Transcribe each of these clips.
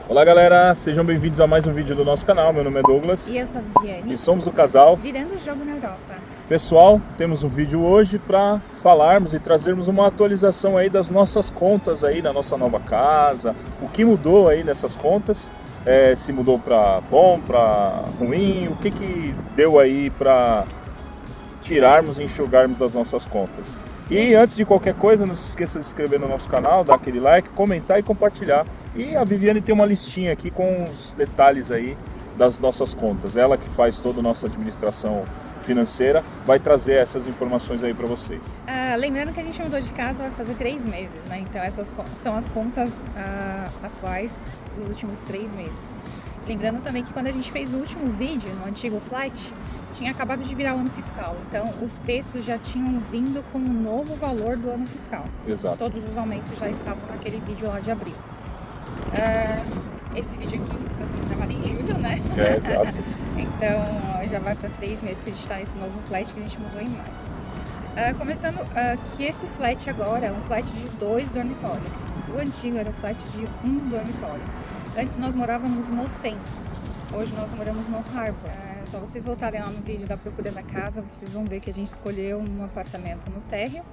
Olá galera, sejam bem-vindos a mais um vídeo do nosso canal. Meu nome é Douglas e eu sou a Viviane e somos o casal Virando o Jogo na Europa. Pessoal, temos um vídeo hoje para falarmos e trazermos uma atualização aí das nossas contas aí na nossa nova casa. O que mudou aí nessas contas, se mudou para bom, para ruim, o que deu aí para tirarmos e enxugarmos das nossas contas. E antes de qualquer coisa, não se esqueça de se inscrever no nosso canal, dar aquele like, comentar e compartilhar. E a Viviane tem uma listinha aqui com os detalhes aí das nossas contas. Ela que faz toda a nossa administração financeira, vai trazer essas informações aí para vocês. Lembrando que a gente mudou de casa vai fazer 3 meses, né? Então essas são as contas atuais dos últimos 3 meses. Lembrando também que quando a gente fez o último vídeo no antigo flat, tinha acabado de virar o ano fiscal, então os preços já tinham vindo com um novo valor do ano fiscal. Exato. Todos os aumentos já estavam naquele vídeo lá de abril. Esse vídeo aqui está sendo gravado em julho, né? Exato. Então já vai para 3 meses que a gente está nesse novo flat que a gente mudou em maio. Começando que esse flat agora é um flat de 2 dormitórios. O antigo era um flat de 1 dormitório. Antes nós morávamos no centro, hoje nós moramos no Harbor. Só vocês voltarem lá no vídeo da procura da casa, vocês vão ver que a gente escolheu um apartamento no térreo,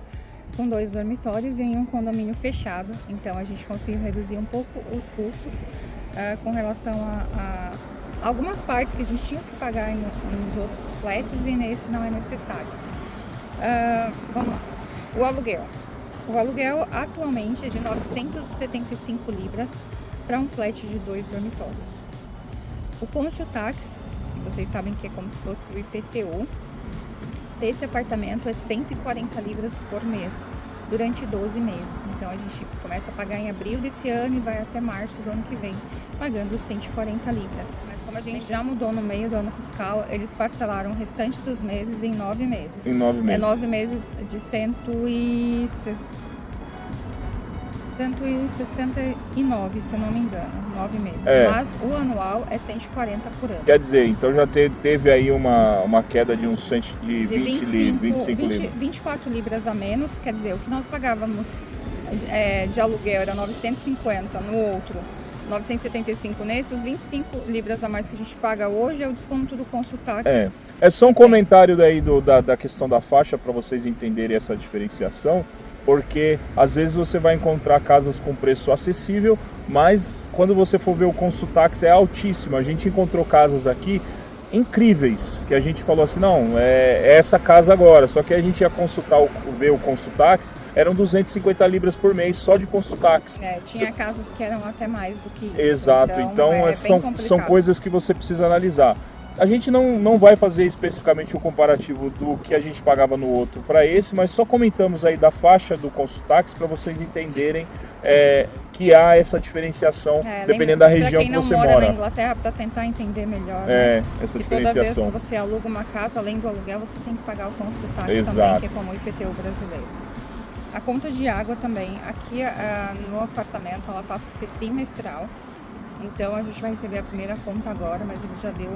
com 2 dormitórios e em um condomínio fechado. Então a gente conseguiu reduzir um pouco os custos com relação a algumas partes que a gente tinha que pagar nos outros flats e nesse não é necessário. Vamos lá. O aluguel. O aluguel atualmente é de 975 libras para um flat de 2 dormitórios. O Council Tax, vocês sabem que é como se fosse o IPTU, desse apartamento é 140 libras por mês, durante 12 meses. Então a gente começa a pagar em abril desse ano e vai até março do ano que vem, pagando 140 libras. Mas como a gente já mudou no meio do ano fiscal, eles parcelaram o restante dos meses em 9 meses. Em 9 meses. É 9 meses de 169, se eu não me engano, 9 meses. Mas o anual é 140 por ano. Quer dizer, então já teve aí uma queda de uns 25 libras. 24 libras a menos, quer dizer, o que nós pagávamos de aluguel era 950 no outro, 975 nesse, os 25 libras a mais que a gente paga hoje é o desconto do Council Tax. É só um comentário daí da questão da faixa para vocês entenderem essa diferenciação. Porque às vezes você vai encontrar casas com preço acessível, mas quando você for ver o Council Tax é altíssimo. A gente encontrou casas aqui incríveis, que a gente falou assim, não, é essa casa agora, só que a gente ia consultar, ver o Council Tax, eram 250 libras por mês só de Council Tax. Tinha casas que eram até mais do que isso. Exato, então são coisas que você precisa analisar. A gente não vai fazer especificamente o comparativo do que a gente pagava no outro para esse, mas só comentamos aí da faixa do Council Tax para vocês entenderem que há essa diferenciação dependendo da região que você mora. Quem não mora na Inglaterra, para tentar entender melhor, essa diferenciação. Toda vez que você aluga uma casa, além do aluguel, você tem que pagar o Council Tax também, que é como o IPTU brasileiro. A conta de água também, aqui no apartamento, ela passa a ser trimestral. Então a gente vai receber a primeira conta agora, mas ele já deu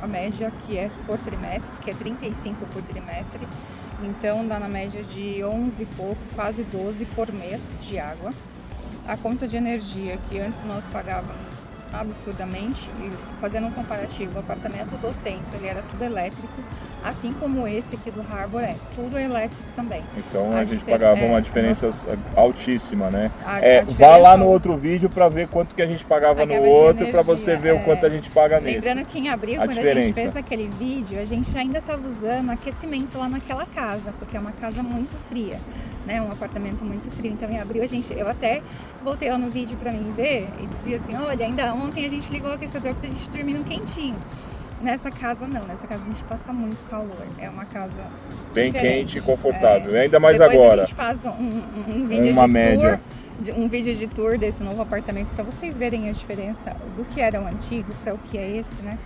a média que é por trimestre, que é 35 por trimestre. Então dá na média de 11 e pouco, quase 12 por mês de água. A conta de energia, que antes nós pagávamos absurdamente, e fazendo um comparativo, o apartamento do centro, ele era tudo elétrico, assim como esse aqui do Harbor tudo é elétrico também. Então a gente pagava uma diferença altíssima, né? Vá lá no outro vídeo para ver quanto que a gente pagava no outro, para você ver o quanto a gente paga nesse. Lembrando que em abril, quando a gente fez aquele vídeo, a gente ainda estava usando aquecimento lá naquela casa, porque é uma casa muito fria, né? Um apartamento muito frio. Então em abril eu até voltei lá no vídeo para mim ver e dizia assim, olha, ainda ontem a gente ligou o aquecedor porque a gente dormia no quentinho. Nessa casa não, nessa casa a gente passa muito calor, é uma casa bem quente e confortável, ainda mais depois agora. A gente faz um vídeo um vídeo de tour desse novo apartamento para vocês verem a diferença do que era o antigo para o que é esse, né?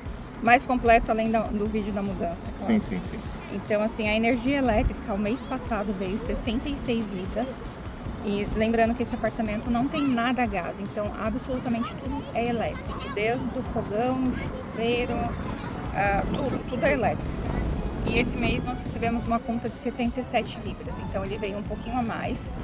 Mais completo além do vídeo da mudança. Claro. Sim. Então assim, a energia elétrica o mês passado veio 66 libras. E lembrando que esse apartamento não tem nada a gás, então absolutamente tudo é elétrico, desde o fogão, chuveiro, tudo é elétrico. E esse mês nós recebemos uma conta de 77 libras, então ele veio um pouquinho a mais.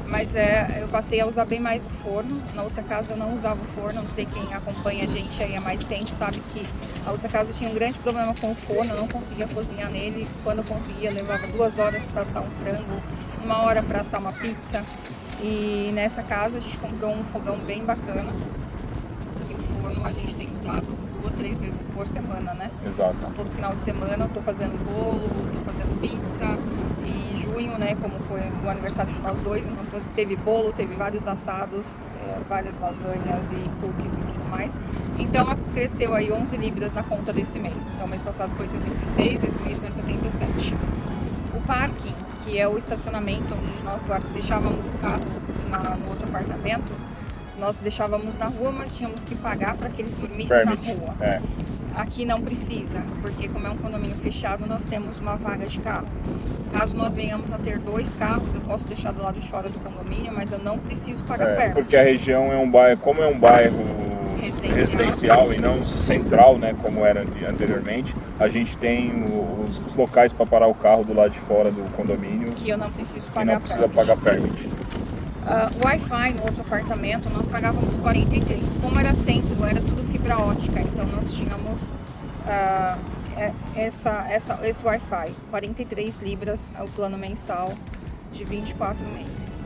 Mas eu passei a usar bem mais o forno. Na outra casa eu não usava o forno, não sei quem acompanha a gente aí há mais tempo sabe que a outra casa eu tinha um grande problema com o forno, eu não conseguia cozinhar nele. Quando eu conseguia, levava 2 horas para assar um frango, 1 hora para assar uma pizza. E nessa casa a gente comprou um fogão bem bacana. E o forno a gente tem usado 2, 3 vezes por semana, né? Exato. Então, todo final de semana eu tô fazendo bolo, tô fazendo pizza. E junho, né, como foi o aniversário de nós dois, então teve bolo, teve vários assados, várias lasanhas e cookies e tudo mais. Então cresceu aí 11 libras na conta desse mês. Então mês passado foi 66, esse mês foi 77. O parking, que é o estacionamento onde nós deixávamos o carro no outro apartamento, nós deixávamos na rua, mas tínhamos que pagar para que ele dormisse na rua. Aqui não precisa, porque como é um condomínio fechado, nós temos uma vaga de carro. Caso nós venhamos a ter 2 carros, eu posso deixar do lado de fora do condomínio, mas eu não preciso pagar permit. Porque a região é um bairro, como é um bairro residencial e não central, né, como era anteriormente, a gente tem os locais para parar o carro do lado de fora do condomínio. Que eu não preciso pagar permit. Wi-Fi no outro apartamento nós pagávamos 43. Como era centro, era tudo fibra ótica, então nós tínhamos esse Wi-Fi, 43 libras ao plano mensal de 24 meses.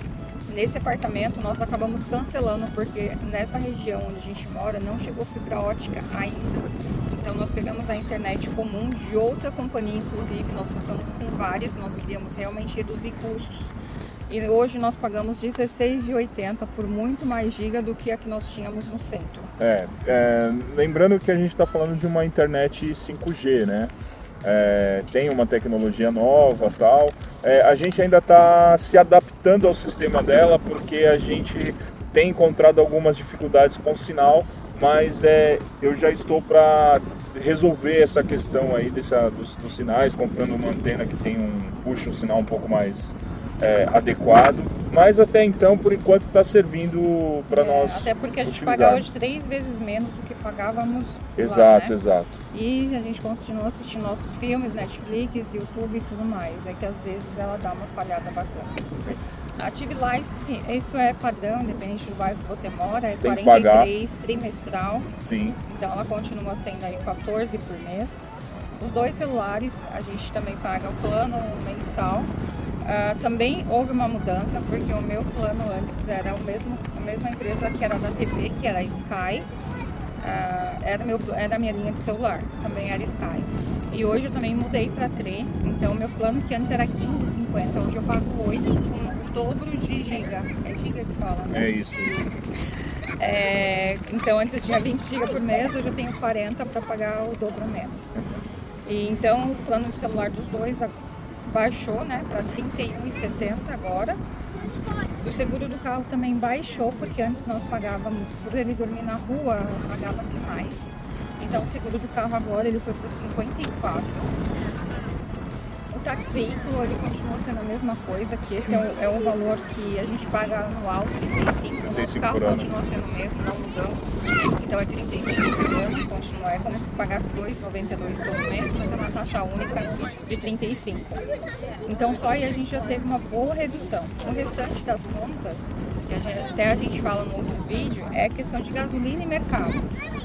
Nesse apartamento nós acabamos cancelando porque nessa região onde a gente mora não chegou fibra ótica ainda. Então nós pegamos a internet comum de outra companhia, inclusive nós contamos com várias, nós queríamos realmente reduzir custos. E hoje nós pagamos R$16,80 por muito mais giga do que a que nós tínhamos no centro. Lembrando que a gente está falando de uma internet 5G, né? Tem uma tecnologia nova, tal. A gente ainda está se adaptando ao sistema dela porque a gente tem encontrado algumas dificuldades com o sinal, mas eu já estou para resolver essa questão aí dos sinais, comprando uma antena que puxa o sinal um pouco mais adequado, mas até então, por enquanto, está servindo para nós. Até porque a gente paga hoje 3 vezes menos do que pagávamos exato, lá, né? Exato. E a gente continua assistindo nossos filmes, Netflix, YouTube e tudo mais. É que às vezes ela dá uma falhada bacana. Sim. A TV License, isso é padrão, depende do bairro que você mora, é tem 43 trimestral. Sim. Então ela continua sendo aí 14 por mês. Os 2 celulares a gente também paga o plano mensal. Também houve uma mudança, porque o meu plano antes era a mesma empresa que era da TV, que era a Sky. Era a minha linha de celular, também era Sky. E hoje eu também mudei para Tre, então meu plano que antes era 15,50, hoje eu pago 8 com o dobro de giga. É giga que fala, né? É isso. Então antes eu tinha 20 giga por mês, hoje eu tenho 40 para pagar o dobro a menos. E então o plano de celular dos 2 baixou, né, para R$31,70 agora. O seguro do carro também baixou, porque antes nós pagávamos, por ele dormir na rua, pagava-se mais. Então o seguro do carro agora ele foi para R$54. O táxi veículo ele continua sendo a mesma coisa, que esse é o valor que a gente paga anual, 35. O nosso carro continua sendo o mesmo, não mudamos. Então é 35 por ano, continua. É como se pagasse R$2,92 todo mês, mas é uma taxa única de 35. Então só aí a gente já teve uma boa redução. O restante das contas, que até a gente fala no outro vídeo, é questão de gasolina e mercado.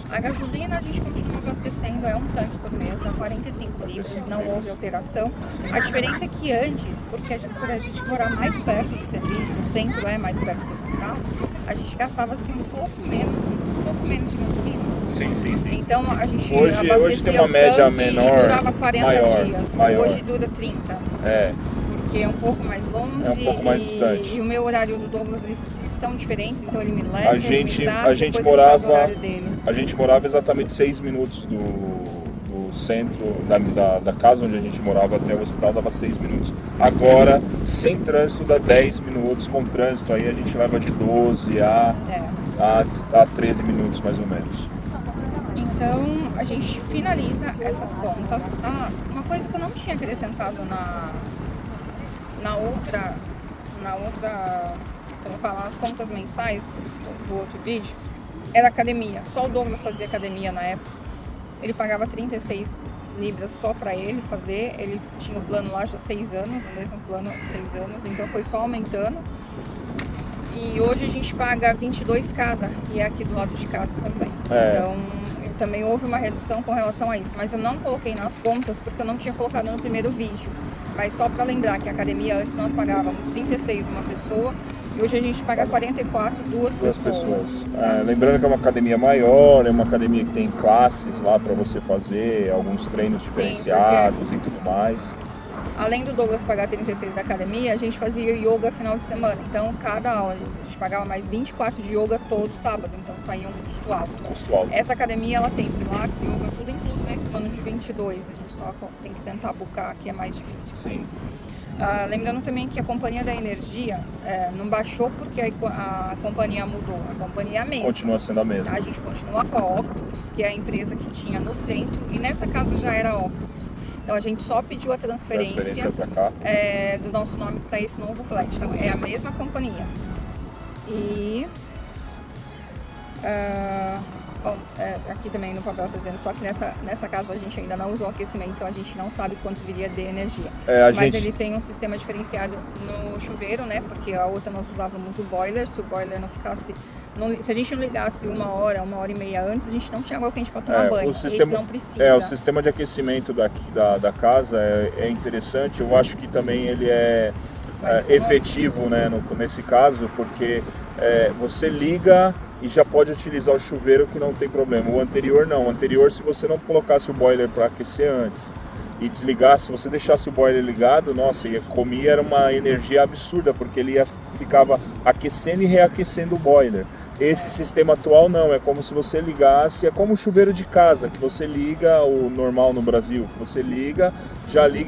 A gasolina a gente continua abastecendo, é um tanque por mês, dá 45 litros, não houve alteração. A diferença é que antes, porque por a gente morar mais perto do serviço, o centro é mais perto do hospital, a gente gastava assim um pouco menos de gasolina. Sim. Então a gente hoje tem uma média menor, e durava 40 dias, maior. Hoje dura 30. Porque é um pouco mais longe, é um pouco mais distante. E o meu horário do Douglas, eles são diferentes, então ele me leva, a gente morava exatamente 6 minutos do centro da casa onde a gente morava até o hospital, dava 6 minutos. Agora, sem trânsito, dá 10 minutos. Com trânsito aí a gente leva de 12 a 13 minutos mais ou menos. Então a gente finaliza essas contas. Uma coisa que eu não tinha acrescentado na outra, como falar, as contas mensais do outro vídeo, era academia. Só o Douglas fazia academia na época. Ele pagava 36 libras só para ele fazer. Ele tinha o plano lá já 6 anos, o mesmo plano 6 anos, então foi só aumentando. E hoje a gente paga 22 cada, e é aqui do lado de casa também. Então, também houve uma redução com relação a isso. Mas eu não coloquei nas contas porque eu não tinha colocado no primeiro vídeo. Mas só para lembrar que a academia antes nós pagávamos 36 uma pessoa e hoje a gente paga 44 duas pessoas. Lembrando que é uma academia maior, é uma academia que tem classes lá para você fazer, alguns treinos diferenciados e tudo mais. Além do Douglas pagar 36 da academia, a gente fazia yoga final de semana. Então, cada aula, a gente pagava mais 24 de yoga todo sábado. Então, saía um custo alto. Essa academia, ela tem pilates, yoga, tudo incluso nesse plano de 22. A gente só tem que tentar buscar, que é mais difícil. Sim. Lembrando também que a companhia da energia não baixou porque a companhia mudou. A companhia é a mesma. Continua sendo a mesma. A gente continua com a Octopus, que é a empresa que tinha no centro. E nessa casa já era Octopus. Então a gente só pediu a transferência pra cá. Do nosso nome para esse novo flat. Então é a mesma companhia. E bom, aqui também no papel está dizendo, só que nessa casa a gente ainda não usou aquecimento, então a gente não sabe quanto viria de energia. Mas ele tem um sistema diferenciado no chuveiro, né? Porque a outra nós usávamos o boiler, se o boiler não ficasse... se a gente não ligasse uma hora e meia antes, a gente não tinha água quente para tomar banho. Esse não precisa. O sistema de aquecimento daqui da casa é interessante. Eu acho que também ele é efetivo, né, nesse caso, porque você liga e já pode utilizar o chuveiro que não tem problema. O anterior não. O anterior, se você não colocasse o boiler para aquecer antes e desligasse, se você deixasse o boiler ligado, nossa, comia era uma energia absurda, porque ele ficava aquecendo e reaquecendo o boiler. Esse sistema atual não, é como se você ligasse, é como o chuveiro de casa, que você liga, o normal no Brasil, que você liga,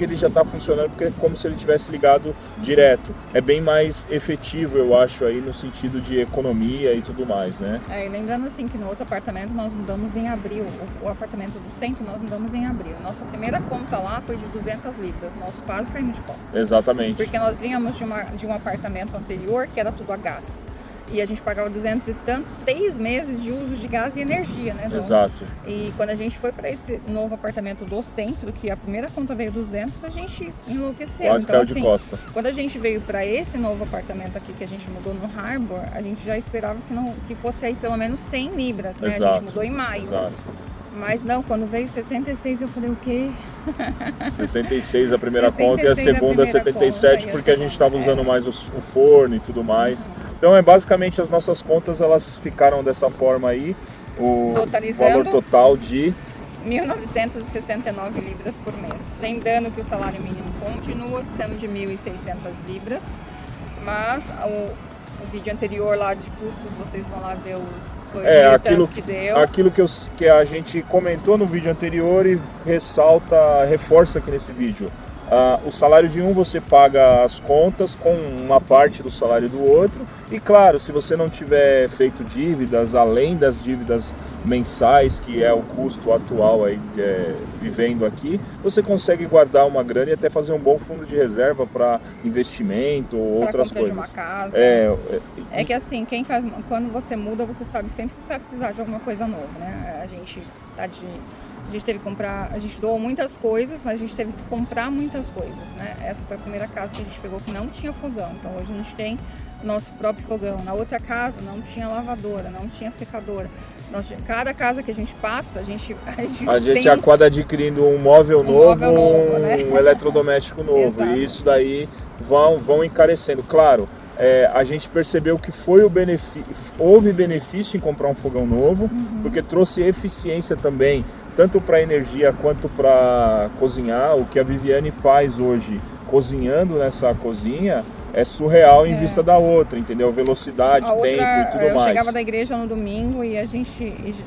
ele já está funcionando, porque é como se ele tivesse ligado direto. É bem mais efetivo, eu acho, aí no sentido de economia e tudo mais, né? E lembrando assim que no outro apartamento nós mudamos em abril, o apartamento do centro nós mudamos em abril. Nossa primeira conta lá foi de 200 libras, nós quase caímos de costas. Exatamente. Porque nós vínhamos de um apartamento anterior que era tudo a gás. E a gente pagava 200 e tanto, 3 meses de uso de gás e energia, né? Exato. E quando a gente foi para esse novo apartamento do centro, que a primeira conta veio 200, a gente enlouqueceu. Quase caiu de costa. Quando a gente veio para esse novo apartamento aqui, que a gente mudou no Harbor, a gente já esperava que fosse aí pelo menos 100 libras, né? Exato. A gente mudou em maio. Exato. Mas não, quando veio 66 eu falei, o quê? 66 a primeira conta e a segunda 77, porque a gente estava usando mais o forno e tudo mais. Então basicamente as nossas contas elas ficaram dessa forma aí. O valor total de 1.969 libras por mês. Lembrando que o salário mínimo continua sendo de 1.600 libras, mas o vídeo anterior lá de custos, vocês vão lá ver os que deu. Aquilo que a gente comentou no vídeo anterior e reforça aqui nesse vídeo. O salário de um você paga as contas com uma parte do salário do outro e claro, se você não tiver feito dívidas, além das dívidas mensais, que é o custo atual aí vivendo aqui, você consegue guardar uma grana e até fazer um bom fundo de reserva para investimento ou outras coisas. De uma casa. É que assim, quando você muda, você sabe que sempre você vai precisar de alguma coisa nova, né? A gente teve que comprar, a gente doou muitas coisas, mas a gente teve que comprar muitas coisas, né? Essa foi a primeira casa que a gente pegou que não tinha fogão, então hoje a gente tem o nosso próprio fogão. Na outra casa não tinha lavadora, não tinha secadora. Cada casa que a gente passa, a gente acaba adquirindo um móvel novo, né? Um eletrodoméstico novo. E isso daí vão encarecendo. Claro, a gente percebeu que houve benefício em comprar um fogão novo, porque trouxe eficiência também, tanto para energia quanto para cozinhar. O que a Viviane faz hoje, cozinhando nessa cozinha, é surreal em vista da outra, entendeu? Velocidade, tempo e tudo mais. Eu chegava da igreja no domingo e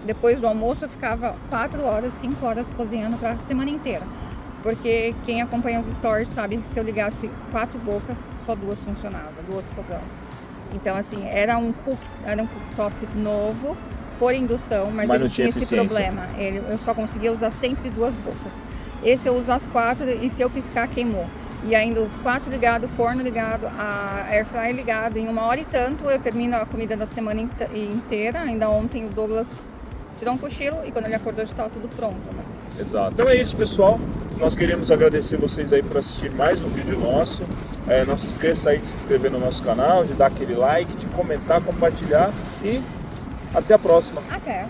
depois do almoço, eu ficava 4 horas, 5 horas cozinhando para a semana inteira. Porque quem acompanha os stories sabe que se eu ligasse 4 bocas, só 2 funcionavam do outro fogão. Então, assim, era um cooktop novo, por indução, mas ele tinha esse problema. Eu só conseguia usar sempre 2 bocas. Esse eu uso as 4 e se eu piscar, queimou. E ainda os 4 ligados, forno ligado, a airfryer ligado, em 1 hora e tanto eu termino a comida da semana inteira. Ainda ontem o Douglas tirou um cochilo e quando ele acordou já estava tudo pronto, né? Exato. Então é isso, pessoal. nós queremos agradecer vocês aí por assistir mais um vídeo nosso. Não se esqueça aí de se inscrever no nosso canal, de dar aquele like, de comentar, compartilhar e até a próxima. Até!